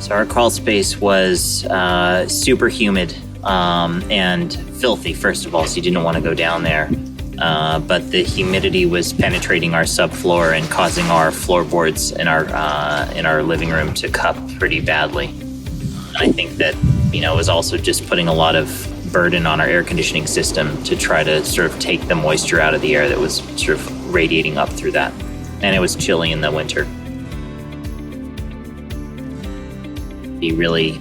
So our crawl space was super humid and filthy, first of all, so you didn't want to go down there. But the humidity was penetrating our subfloor and causing our floorboards in our living room to cup pretty badly. And I think that, it was also just putting a lot of burden on our air conditioning system to try to sort of take the moisture out of the air that was sort of radiating up through that. And it was chilly in the winter. We really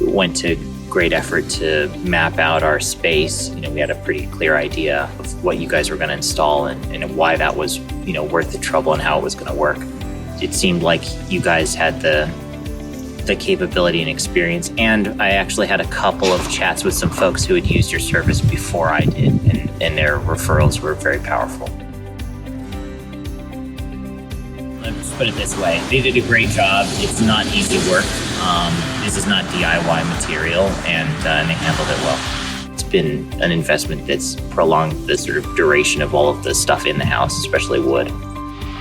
went to great effort to map out our space. We had a pretty clear idea of what you guys were going to install and why that was, worth the trouble and how it was going to work. It seemed like you guys had the capability and experience, and I actually had a couple of chats with some folks who had used your service before I did, and their referrals were very powerful. Let's put it this way. They did a great job. It's not easy work. This is not DIY material, and they handled it well. It's been an investment that's prolonged the sort of duration of all of the stuff in the house, especially wood.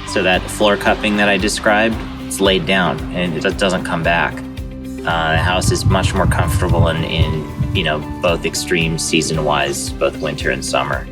So that floor cupping that I described, it's laid down and it doesn't come back. The house is much more comfortable in both extremes season-wise, both winter and summer.